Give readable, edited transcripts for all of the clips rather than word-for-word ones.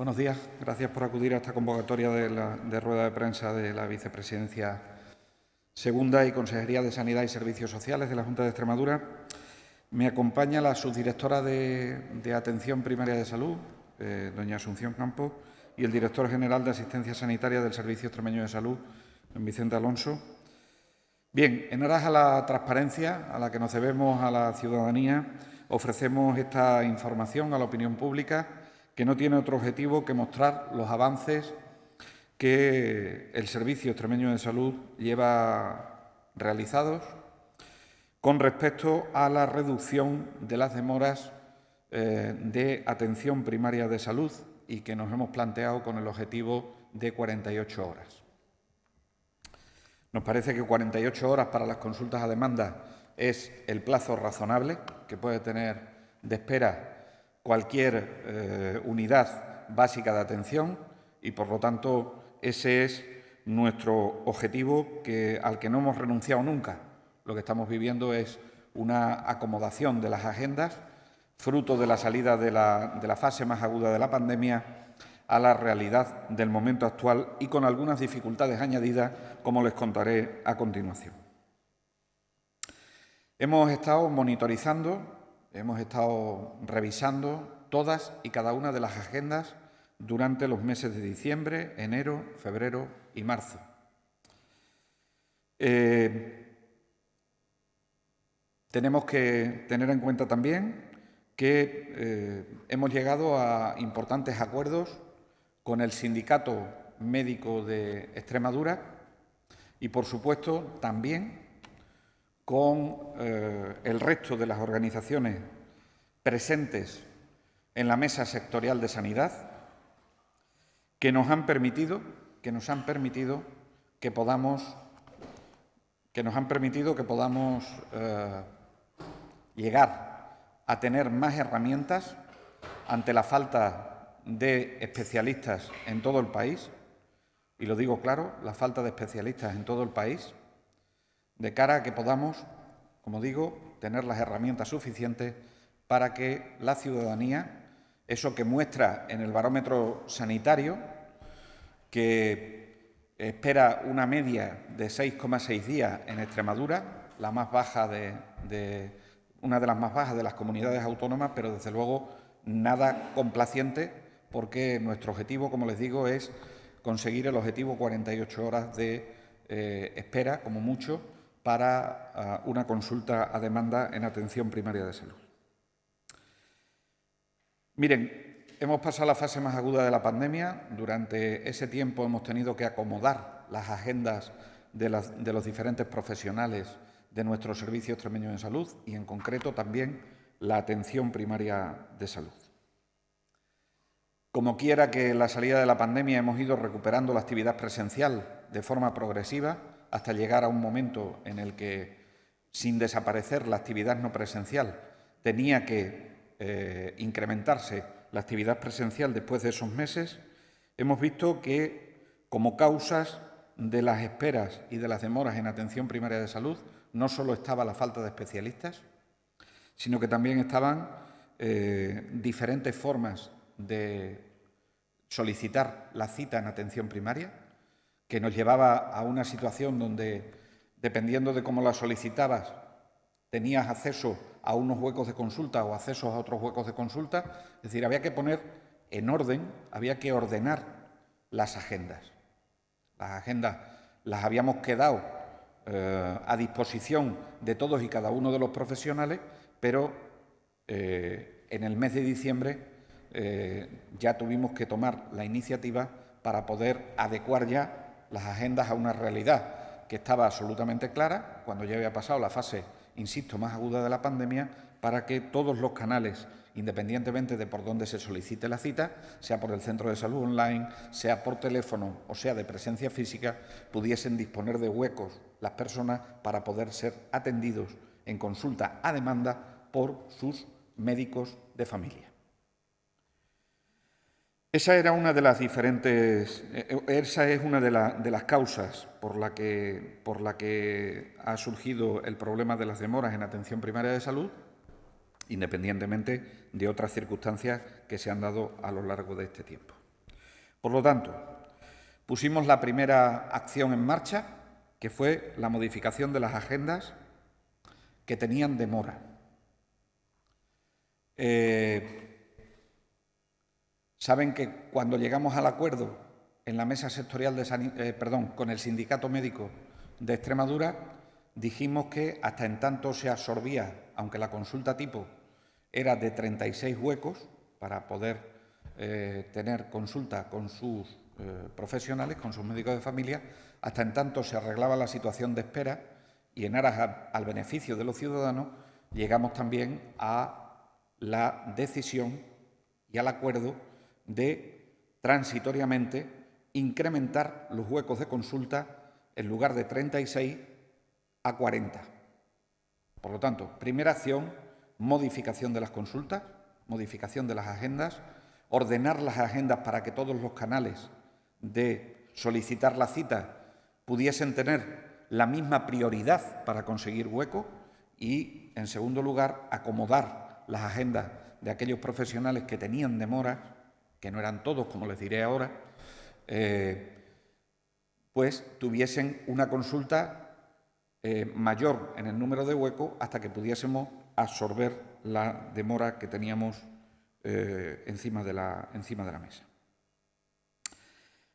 Buenos días. Gracias por acudir a esta convocatoria de rueda de prensa de la Vicepresidencia Segunda y Consejería de Sanidad y Servicios Sociales de la Junta de Extremadura. Me acompaña la subdirectora de Atención Primaria de Salud, doña Asunción Campos, y el director general de Asistencia Sanitaria del Servicio Extremeño de Salud, don Vicente Alonso. Bien, en aras a la transparencia a la que nos debemos a la ciudadanía, ofrecemos esta información a la opinión pública que no tiene otro objetivo que mostrar los avances que el Servicio Extremeño de Salud lleva realizados con respecto a la reducción de las demoras de atención primaria de salud y que nos hemos planteado con el objetivo de 48 horas. Nos parece que 48 horas para las consultas a demanda es el plazo razonable que puede tener de espera cualquier unidad básica de atención y, por lo tanto, ese es nuestro objetivo al que no hemos renunciado nunca. Lo que estamos viviendo es una acomodación de las agendas, fruto de la salida de la fase más aguda de la pandemia a la realidad del momento actual y con algunas dificultades añadidas, como les contaré a continuación. Hemos estado monitorizando, hemos estado revisando todas y cada una de las agendas durante los meses de diciembre, enero, febrero y marzo. Tenemos que tener en cuenta también que hemos llegado a importantes acuerdos con el Sindicato Médico de Extremadura y, por supuesto, también con el resto de las organizaciones presentes en la Mesa Sectorial de Sanidad, que nos han permitido que podamos llegar a tener más herramientas ante la falta de especialistas en todo el país, y lo digo claro, la falta de especialistas en todo el país, de cara a que podamos, como digo, tener las herramientas suficientes para que la ciudadanía, eso que muestra en el barómetro sanitario, que espera una media de 6,6 días en Extremadura, la más baja una de las más bajas de las comunidades autónomas, pero desde luego nada complaciente, porque nuestro objetivo, como les digo, es conseguir el objetivo 48 horas de espera, como mucho, para una consulta a demanda en atención primaria de salud. Miren, hemos pasado la fase más aguda de la pandemia. Durante ese tiempo hemos tenido que acomodar las agendas de los diferentes profesionales de nuestro Servicio Extremeño de Salud y, en concreto, también la atención primaria de salud. Como quiera que la salida de la pandemia hemos ido recuperando la actividad presencial de forma progresiva hasta llegar a un momento en el que, sin desaparecer la actividad no presencial, tenía que incrementarse la actividad presencial después de esos meses. Hemos visto que, como causas de las esperas y de las demoras en atención primaria de salud, no solo estaba la falta de especialistas, sino que también estaban diferentes formas de solicitar la cita en atención primaria, que nos llevaba a una situación donde, dependiendo de cómo la solicitabas, tenías acceso a unos huecos de consulta o acceso a otros huecos de consulta. Es decir, había que poner en orden, había que ordenar las agendas. Las agendas las habíamos quedado a disposición de todos y cada uno de los profesionales, pero en el mes de diciembre ya tuvimos que tomar la iniciativa para poder adecuar ya las agendas a una realidad que estaba absolutamente clara cuando ya había pasado la fase, insisto, más aguda de la pandemia, para que todos los canales, independientemente de por dónde se solicite la cita, sea por el centro de salud online, sea por teléfono o sea de presencia física, pudiesen disponer de huecos las personas para poder ser atendidos en consulta a demanda por sus médicos de familia. Esa es una de las causas por la que ha surgido el problema de las demoras en atención primaria de salud, independientemente de otras circunstancias que se han dado a lo largo de este tiempo. Por lo tanto, pusimos la primera acción en marcha, que fue la modificación de las agendas que tenían demora. Saben que cuando llegamos al acuerdo en la mesa sectorial con el Sindicato Médico de Extremadura, dijimos que hasta en tanto se absorbía, aunque la consulta tipo era de 36 huecos para poder tener consulta con sus profesionales, con sus médicos de familia, hasta en tanto se arreglaba la situación de espera y en aras al beneficio de los ciudadanos llegamos también a la decisión y al acuerdo de transitoriamente incrementar los huecos de consulta en lugar de 36 a 40. Por lo tanto, primera acción, modificación de las consultas, modificación de las agendas, ordenar las agendas para que todos los canales de solicitar la cita pudiesen tener la misma prioridad para conseguir hueco y, en segundo lugar, acomodar las agendas de aquellos profesionales que tenían demoras, que no eran todos, como les diré ahora, pues tuviesen una consulta mayor en el número de huecos hasta que pudiésemos absorber la demora que teníamos encima de la mesa.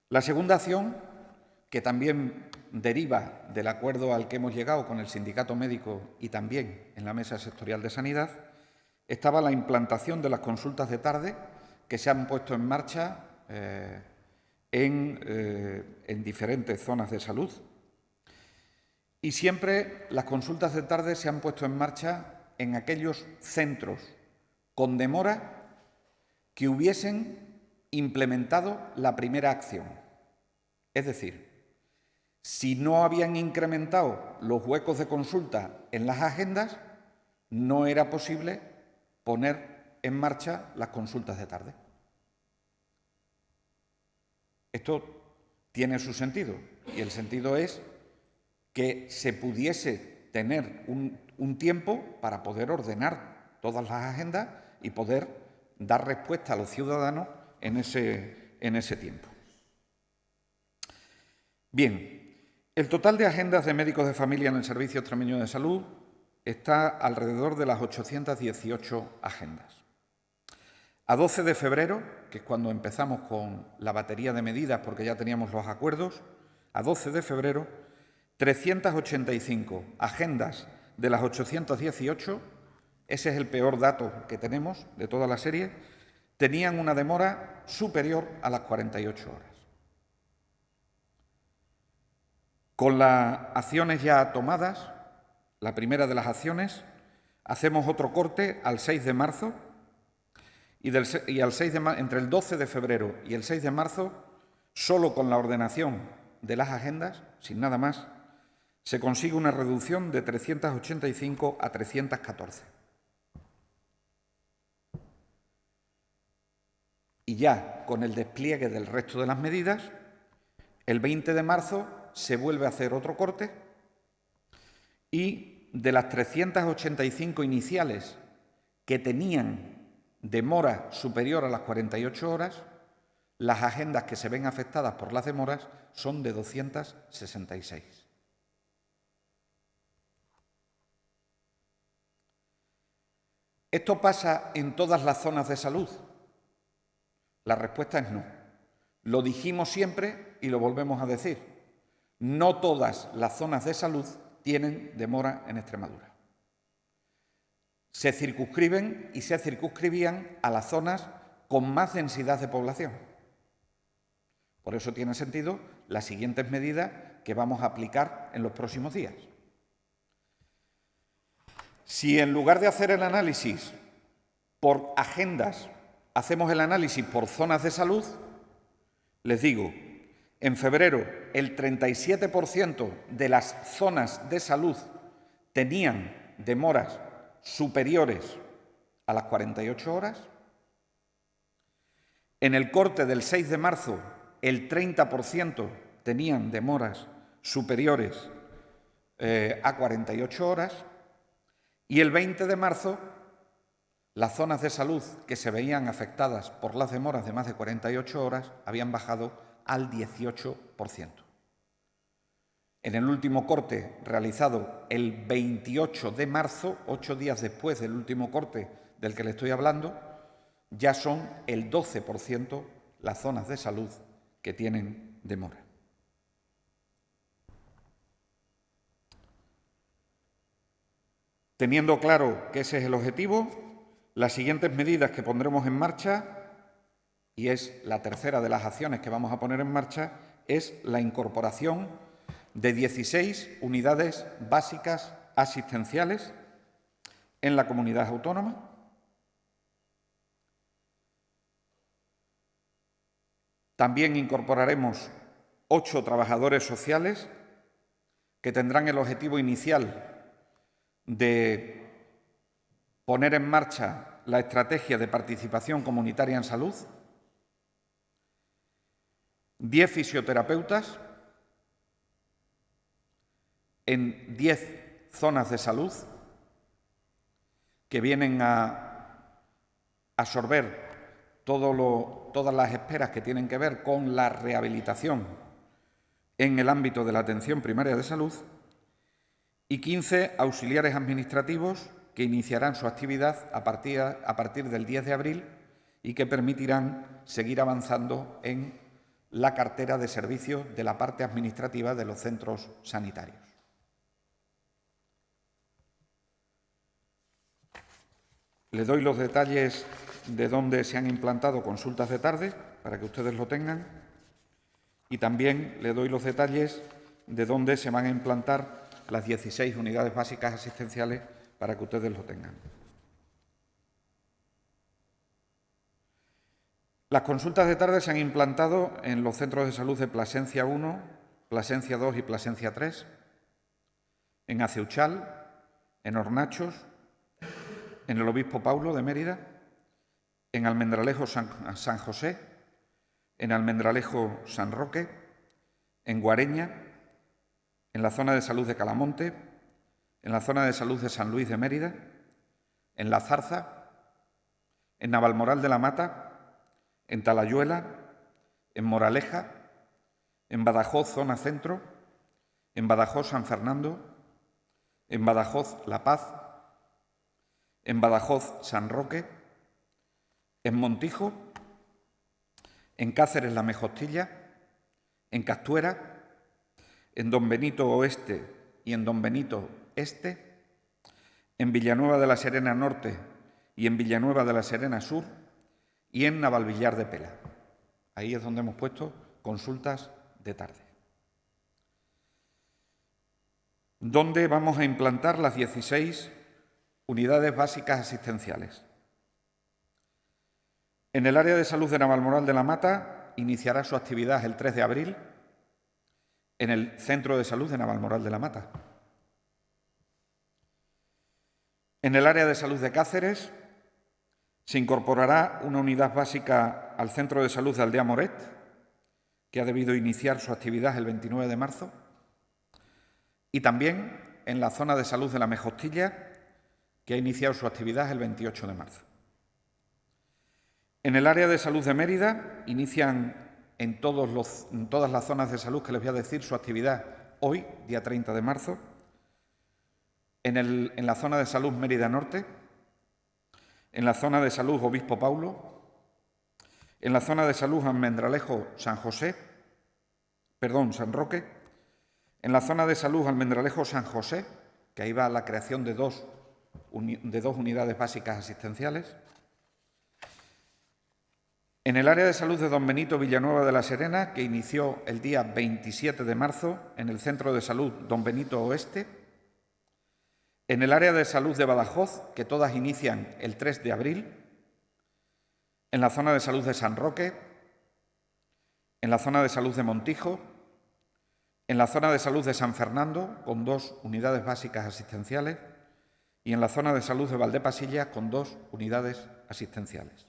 La segunda acción, que también deriva del acuerdo al que hemos llegado con el Sindicato Médico y también en la Mesa Sectorial de Sanidad, estaba la implantación de las consultas de tarde que se han puesto en marcha en diferentes zonas de salud. Y siempre las consultas de tarde se han puesto en marcha en aquellos centros con demora que hubiesen implementado la primera acción. Es decir, si no habían incrementado los huecos de consulta en las agendas, no era posible poner en marcha las consultas de tarde. Esto tiene su sentido, y el sentido es que se pudiese tener un tiempo para poder ordenar todas las agendas y poder dar respuesta a los ciudadanos en ese tiempo. Bien, el total de agendas de médicos de familia en el Servicio Extremeño de Salud está alrededor de las 818 agendas. A 12 de febrero, que es cuando empezamos con la batería de medidas porque ya teníamos los acuerdos, a 12 de febrero, 385 agendas de las 818, ese es el peor dato que tenemos de toda la serie, tenían una demora superior a las 48 horas. Con las acciones ya tomadas, la primera de las acciones, hacemos otro corte al 6 de marzo y entre el 12 de febrero y el 6 de marzo, solo con la ordenación de las agendas, sin nada más, se consigue una reducción de 385 a 314. Y ya con el despliegue del resto de las medidas, el 20 de marzo se vuelve a hacer otro corte y de las 385 iniciales que tenían demora superior a las 48 horas, las agendas que se ven afectadas por las demoras son de 266. ¿Esto pasa en todas las zonas de salud? La respuesta es no. Lo dijimos siempre y lo volvemos a decir. No todas las zonas de salud tienen demora en Extremadura. Se circunscriben y se circunscribían a las zonas con más densidad de población. Por eso tiene sentido las siguientes medidas que vamos a aplicar en los próximos días. Si en lugar de hacer el análisis por agendas, hacemos el análisis por zonas de salud, les digo, en febrero el 37% de las zonas de salud tenían demoras superiores a las 48 horas. En el corte del 6 de marzo, el 30% tenían demoras superiores a 48 horas y el 20 de marzo las zonas de salud que se veían afectadas por las demoras de más de 48 horas habían bajado al 18%. En el último corte realizado el 28 de marzo, 8 días después del último corte del que le estoy hablando, ya son el 12% las zonas de salud que tienen demora. Teniendo claro que ese es el objetivo, las siguientes medidas que pondremos en marcha, y es la tercera de las acciones que vamos a poner en marcha, es la incorporación de 16 unidades básicas asistenciales en la comunidad autónoma. También incorporaremos 8 trabajadores sociales que tendrán el objetivo inicial de poner en marcha la estrategia de participación comunitaria en salud, 10 fisioterapeutas en 10 zonas de salud que vienen a absorber todas las esperas que tienen que ver con la rehabilitación en el ámbito de la atención primaria de salud, y 15 auxiliares administrativos que iniciarán su actividad a partir del 10 de abril y que permitirán seguir avanzando en la cartera de servicios de la parte administrativa de los centros sanitarios. Le doy los detalles de dónde se han implantado consultas de tarde, para que ustedes lo tengan, y también le doy los detalles de dónde se van a implantar las 16 unidades básicas asistenciales, para que ustedes lo tengan. Las consultas de tarde se han implantado en los centros de salud de Plasencia 1, Plasencia 2 y Plasencia 3, en Aceuchal, en Hornachos, en el Obispo Paulo de Mérida, en Almendralejo San José, en Almendralejo San Roque, en Guareña, en la zona de salud de Calamonte, en la zona de salud de San Luis de Mérida, en La Zarza, en Navalmoral de la Mata, en Talayuela, en Moraleja, en Badajoz zona centro, en Badajoz San Fernando, en Badajoz La Paz, en Badajoz San Roque, en Montijo, en Cáceres La Mejostilla, en Castuera, en Don Benito Oeste y en Don Benito Este, en Villanueva de la Serena Norte y en Villanueva de la Serena Sur y en Navalvillar de Pela. Ahí es donde hemos puesto consultas de tarde. ¿Dónde vamos a implantar las 16 unidades básicas asistenciales? En el área de salud de Navalmoral de la Mata iniciará su actividad el 3 de abril en el Centro de Salud de Navalmoral de la Mata. En el área de salud de Cáceres se incorporará una unidad básica al Centro de Salud de Aldea Moret, que ha debido iniciar su actividad el 29 de marzo, y también en la zona de salud de La Mejostilla, que ha iniciado su actividad el 28 de marzo. En el área de salud de Mérida inician en todas las zonas de salud que les voy a decir su actividad hoy, día 30 de marzo, en la zona de salud Mérida Norte, en la zona de salud Obispo Paulo, en la zona de salud Almendralejo San Roque, en la zona de salud Almendralejo San José, que ahí va la creación de dos unidades básicas asistenciales, en el área de salud de Don Benito Villanueva de la Serena, que inició el día 27 de marzo en el Centro de Salud Don Benito Oeste, en el área de salud de Badajoz, que todas inician el 3 de abril, en la zona de salud de San Roque, en la zona de salud de Montijo, en la zona de salud de San Fernando, con 2 unidades básicas asistenciales, y en la zona de salud de Valdepasillas, con 2 unidades asistenciales.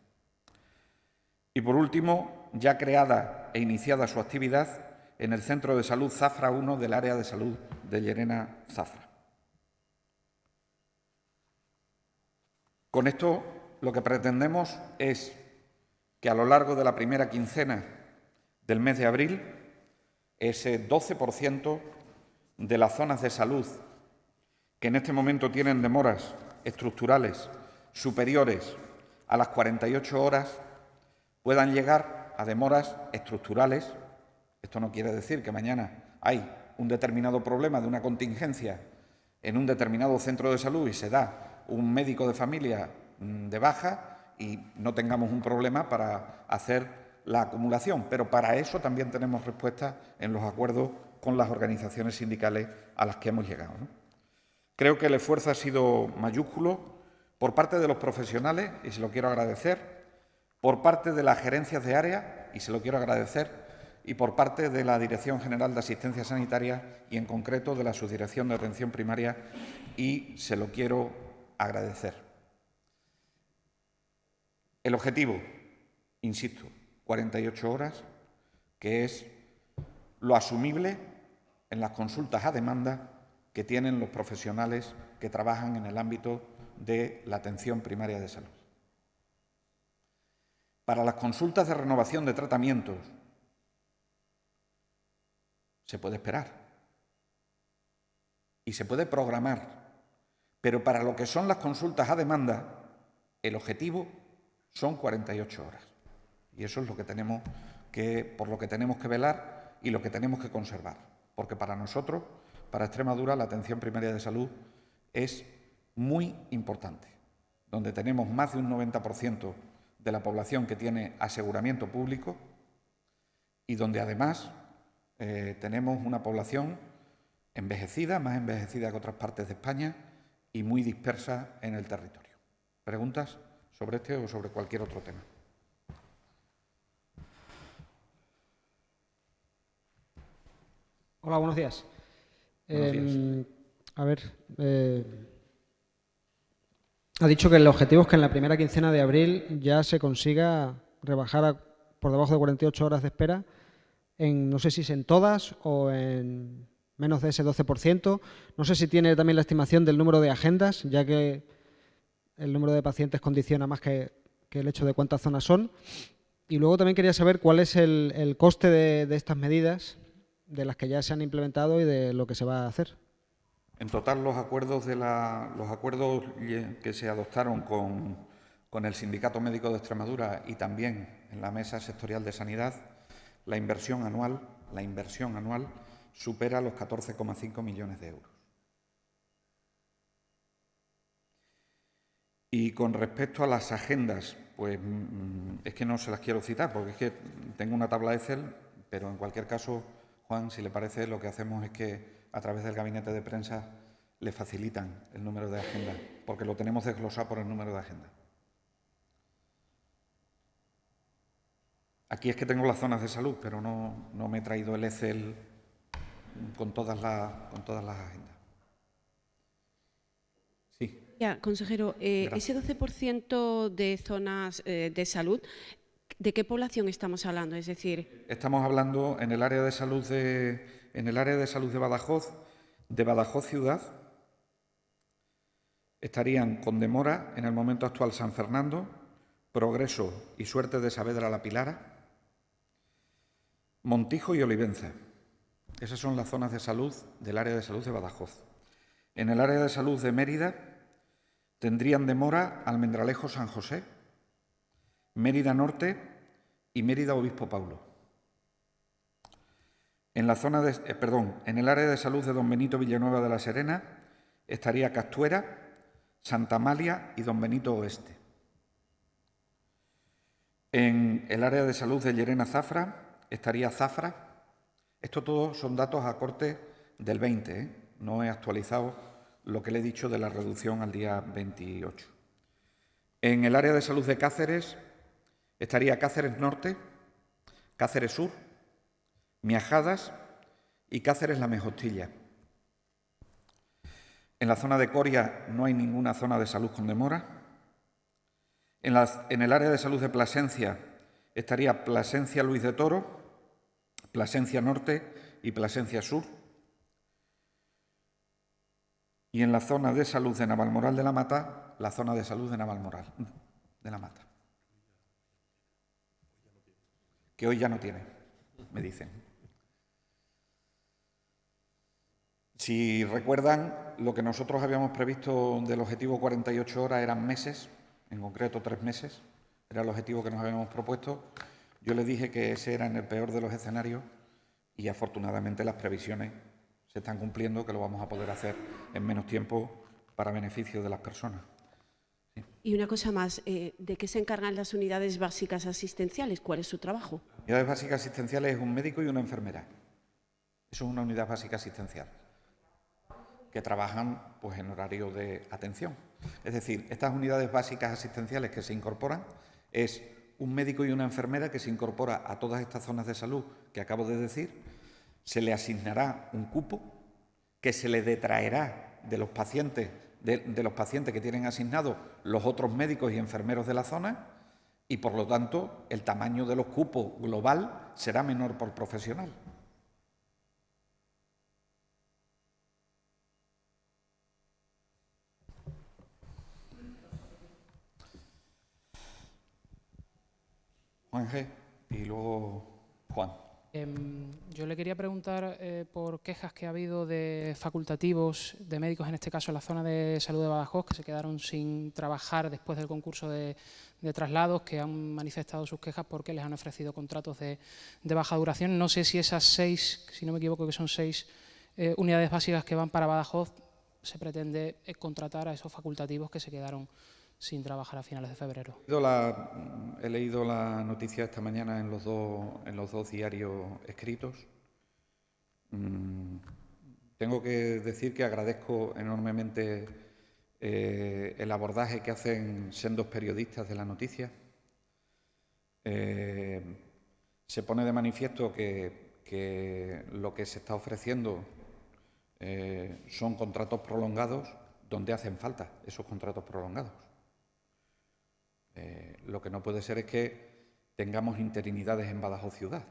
Y por último, ya creada e iniciada su actividad en el Centro de Salud Zafra 1 del área de salud de Llerena Zafra. Con esto lo que pretendemos es que a lo largo de la primera quincena del mes de abril, ese 12% de las zonas de salud que en este momento tienen demoras estructurales superiores a las 48 horas puedan llegar a demoras estructurales. Esto no quiere decir que mañana hay un determinado problema de una contingencia en un determinado centro de salud y se da un médico de familia de baja y no tengamos un problema para hacer la acumulación. Pero para eso también tenemos respuesta en los acuerdos con las organizaciones sindicales a las que hemos llegado, ¿no? Creo que el esfuerzo ha sido mayúsculo por parte de los profesionales, y se lo quiero agradecer, por parte de las gerencias de área, y se lo quiero agradecer, y por parte de la Dirección General de Asistencia Sanitaria y, en concreto, de la Subdirección de Atención Primaria, y se lo quiero agradecer. El objetivo, insisto, 48 horas, que es lo asumible en las consultas a demanda que tienen los profesionales que trabajan en el ámbito de la atención primaria de salud. Para las consultas de renovación de tratamientos se puede esperar y se puede programar, pero para lo que son las consultas a demanda, el objetivo son 48 horas. Y eso es lo que tenemos por lo que tenemos que velar y lo que tenemos que conservar, porque para nosotros, para Extremadura, la atención primaria de salud es muy importante, donde tenemos más de un 90% de la población que tiene aseguramiento público y donde además tenemos una población envejecida, más envejecida que otras partes de España y muy dispersa en el territorio. ¿Preguntas sobre este o sobre cualquier otro tema? Hola, buenos días. Buenos días. A ver, ha dicho que el objetivo es que en la primera quincena de abril ya se consiga rebajar por debajo de 48 horas de espera, no sé si es en todas o en menos de ese 12%. No sé si tiene también la estimación del número de agendas, ya que el número de pacientes condiciona más que el hecho de cuántas zonas son. Y luego también quería saber cuál es el coste de estas medidas, de las que ya se han implementado y de lo que se va a hacer. En total, los acuerdos que se adoptaron con el Sindicato Médico de Extremadura y también en la Mesa Sectorial de Sanidad, la inversión anual supera los 14,5 millones de euros. Y con respecto a las agendas, pues es que no se las quiero citar, porque es que tengo una tabla Excel, pero en cualquier caso, Juan, si le parece, lo que hacemos es que a través del gabinete de prensa le facilitan el número de agenda, porque lo tenemos desglosado por el número de agenda. Aquí es que tengo las zonas de salud, pero no me he traído el Excel con todas las agendas. Sí. Ya, consejero, ese 12% de zonas de salud, ¿de qué población estamos hablando? Es decir, estamos hablando en el área de salud de Badajoz ciudad, estarían con demora en el momento actual San Fernando, Progreso y Suerte de Saavedra la Pilara, Montijo y Olivenza. Esas son las zonas de salud del área de salud de Badajoz. En el área de salud de Mérida tendrían demora Almendralejo San José, Mérida Norte y Mérida Obispo Paulo. En el área de salud de Don Benito Villanueva de la Serena estaría Castuera, Santa Amalia y Don Benito Oeste. En el área de salud de Llerena Zafra estaría Zafra. Esto todos son datos a corte del 20, no he actualizado lo que le he dicho de la reducción al día 28. En el área de salud de Cáceres estaría Cáceres Norte, Cáceres Sur, Miajadas y Cáceres La Mejostilla. En la zona de Coria no hay ninguna zona de salud con demora. En el área de salud de Plasencia estaría Plasencia Luis de Toro, Plasencia Norte y Plasencia Sur. Y en la zona de salud de Navalmoral de la Mata, la zona de salud de Navalmoral. de la Mata. Que hoy ya no tiene, me dicen. Si recuerdan, lo que nosotros habíamos previsto del objetivo 48 horas eran meses, en concreto 3 meses, era el objetivo que nos habíamos propuesto. Yo les dije que ese era en el peor de los escenarios y afortunadamente las previsiones se están cumpliendo, que lo vamos a poder hacer en menos tiempo para beneficio de las personas. Sí. Y una cosa más, ¿de qué se encargan las unidades básicas asistenciales? ¿Cuál es su trabajo? Unidades básicas asistenciales es un médico y una enfermera. Eso es una unidad básica asistencial, que trabajan pues, en horario de atención. Es decir, estas unidades básicas asistenciales que se incorporan es un médico y una enfermera que se incorpora a todas estas zonas de salud que acabo de decir, se le asignará un cupo que se le detraerá de los pacientes, de los pacientes que tienen asignados los otros médicos y enfermeros de la zona y, por lo tanto, el tamaño de los cupos global será menor por profesional. Juan G. y luego Juan. Yo le quería preguntar por quejas que ha habido de facultativos, de médicos, en este caso en la zona de salud de Badajoz, que se quedaron sin trabajar después del concurso de traslados, que han manifestado sus quejas porque les han ofrecido contratos de baja duración. No sé si esas 6, si no me equivoco que son 6 unidades básicas que van para Badajoz, se pretende contratar a esos facultativos que se quedaron sin trabajar a finales de febrero. He leído la noticia esta mañana en los dos diarios escritos. Tengo que decir que agradezco enormemente el abordaje que hacen sendos periodistas de la noticia. Se pone de manifiesto que lo que se está ofreciendo son contratos prolongados donde hacen falta esos contratos prolongados. Lo que no puede ser es que tengamos interinidades en Badajoz ciudad,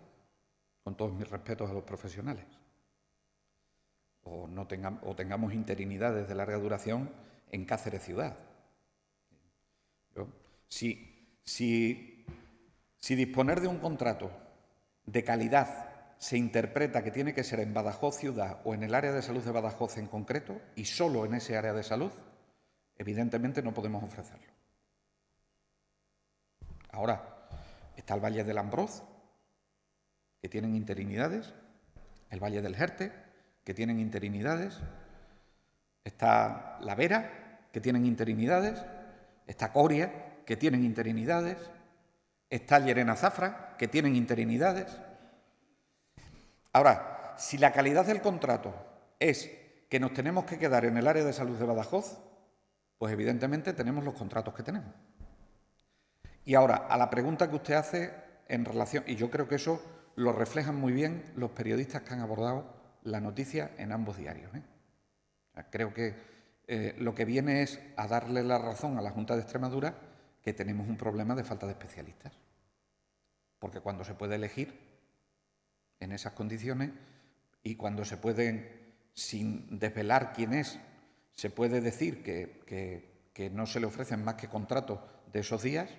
con todos mis respetos a los profesionales, o tengamos interinidades de larga duración en Cáceres ciudad. Si disponer de un contrato de calidad se interpreta que tiene que ser en Badajoz ciudad o en el área de salud de Badajoz en concreto, y solo en ese área de salud, evidentemente no podemos ofrecerlo. Ahora, está el Valle del Ambroz, que tienen interinidades, el Valle del Jerte, que tienen interinidades, está La Vera, que tienen interinidades, está Coria, que tienen interinidades, está Llerena Zafra, que tienen interinidades. Ahora, si la calidad del contrato es que nos tenemos que quedar en el área de salud de Badajoz, pues evidentemente tenemos los contratos que tenemos. Y ahora, a la pregunta que usted hace en relación, y yo creo que eso lo reflejan muy bien los periodistas que han abordado la noticia en ambos diarios. O sea, creo que lo que viene es a darle la razón a la Junta de Extremadura que tenemos un problema de falta de especialistas. Porque cuando se puede elegir en esas condiciones y cuando se pueden, sin desvelar quién es, se puede decir que no se le ofrecen más que contratos de esos días,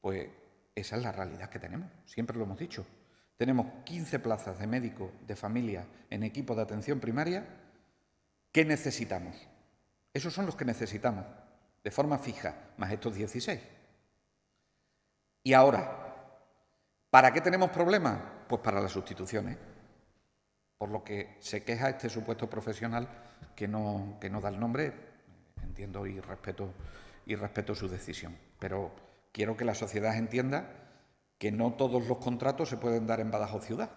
pues esa es la realidad que tenemos, siempre lo hemos dicho. Tenemos 15 plazas de médico de familia en equipo de atención primaria. ¿Qué necesitamos? Esos son los que necesitamos, de forma fija, más estos 16. Y ahora, ¿para qué tenemos problemas? Pues para las sustituciones, por lo que se queja este supuesto profesional que no da el nombre. Entiendo y respeto su decisión, pero quiero que la sociedad entienda que no todos los contratos se pueden dar en Badajoz ciudad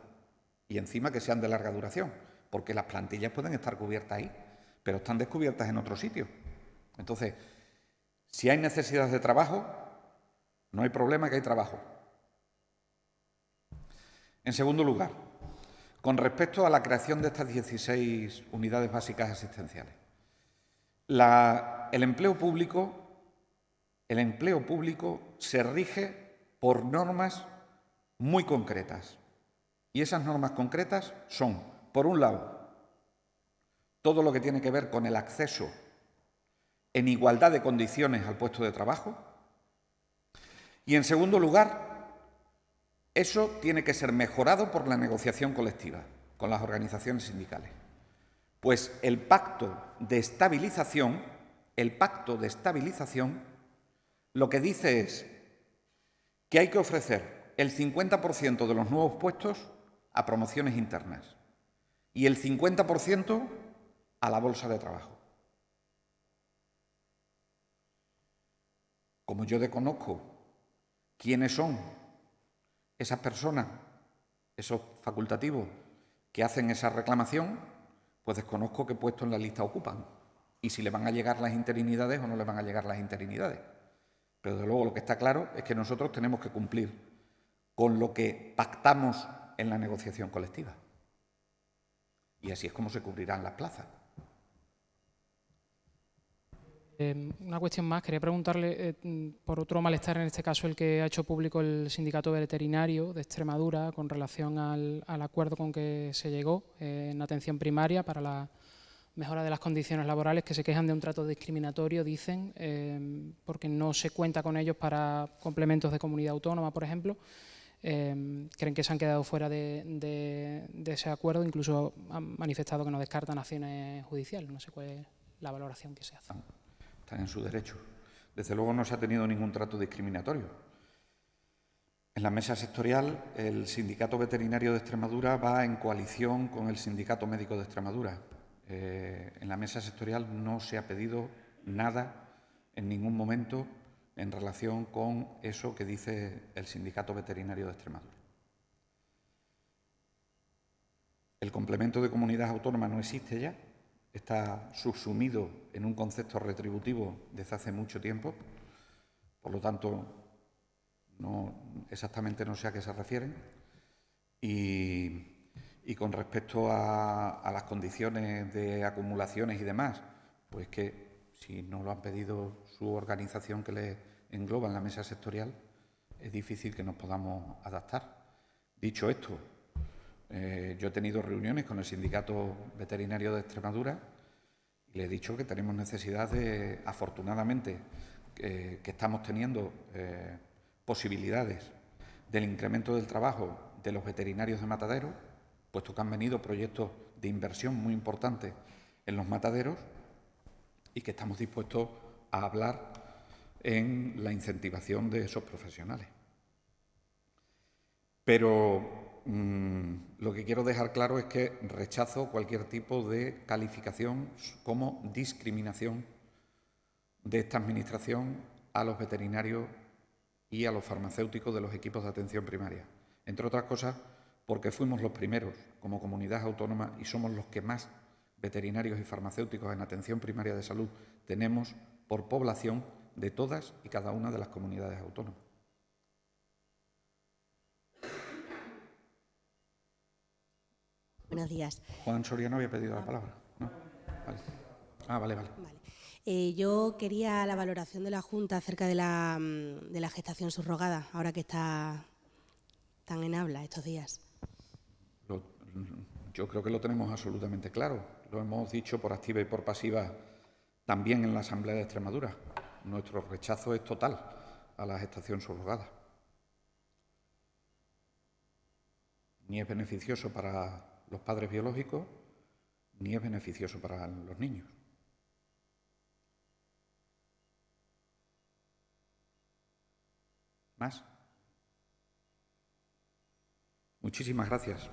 y encima que sean de larga duración, porque las plantillas pueden estar cubiertas ahí, pero están descubiertas en otro sitio. Entonces, si hay necesidad de trabajo, no hay problema, que hay trabajo. En segundo lugar, con respecto a la creación de estas 16 unidades básicas asistenciales, el empleo público se rige por normas muy concretas. Y esas normas concretas son, por un lado, todo lo que tiene que ver con el acceso en igualdad de condiciones al puesto de trabajo, Y en segundo lugar, eso tiene que ser mejorado por la negociación colectiva con las organizaciones sindicales. Pues el pacto de estabilización lo que dice es que hay que ofrecer el 50% de los nuevos puestos a promociones internas y el 50% a la bolsa de trabajo. Como yo desconozco quiénes son esas personas, esos facultativos que hacen esa reclamación, pues desconozco qué puesto en la lista ocupan y si le van a llegar las interinidades o no le van a llegar las interinidades. Pero desde luego lo que está claro es que nosotros tenemos que cumplir con lo que pactamos en la negociación colectiva. Y así es como se cubrirán las plazas. Una cuestión más, quería preguntarle por otro malestar, en este caso el que ha hecho público el Sindicato Veterinario de Extremadura con relación al acuerdo con que se llegó en atención primaria para la mejora de las condiciones laborales, que se quejan de un trato discriminatorio, dicen, porque no se cuenta con ellos para complementos de comunidad autónoma, por ejemplo. Creen que se han quedado fuera de ese acuerdo, incluso han manifestado que no descartan acciones judiciales. No sé cuál es la valoración que se hace. Están en su derecho. Desde luego no se ha tenido ningún trato discriminatorio. En la mesa sectorial, el Sindicato Veterinario de Extremadura va en coalición con el Sindicato Médico de Extremadura. En la mesa sectorial no se ha pedido nada en ningún momento en relación con eso que dice el Sindicato Veterinario de Extremadura. El complemento de comunidad autónoma no existe ya, está subsumido en un concepto retributivo desde hace mucho tiempo, por lo tanto, exactamente no sé a qué se refieren. Y con respecto a las condiciones de acumulaciones y demás, pues que si no lo han pedido su organización que le engloba en la mesa sectorial, es difícil que nos podamos adaptar. Dicho esto, yo he tenido reuniones con el Sindicato Veterinario de Extremadura y le he dicho que tenemos necesidad de, afortunadamente, que estamos teniendo posibilidades del incremento del trabajo de los veterinarios de mataderos, puesto que han venido proyectos de inversión muy importantes en los mataderos y que estamos dispuestos a hablar en la incentivación de esos profesionales. Pero lo que quiero dejar claro es que rechazo cualquier tipo de calificación como discriminación de esta Administración a los veterinarios y a los farmacéuticos de los equipos de atención primaria. Entre otras cosas, porque fuimos los primeros como comunidad autónoma y somos los que más veterinarios y farmacéuticos en atención primaria de salud tenemos por población de todas y cada una de las comunidades autónomas. Buenos días. Juan Soriano había pedido la palabra, ¿no? Vale. Vale. Yo quería la valoración de la Junta acerca de la gestación subrogada, ahora que está tan en habla estos días. Yo creo que lo tenemos absolutamente claro. Lo hemos dicho por activa y por pasiva también en la Asamblea de Extremadura. Nuestro rechazo es total a la gestación subrogada. Ni es beneficioso para los padres biológicos, ni es beneficioso para los niños. ¿Más? Muchísimas gracias.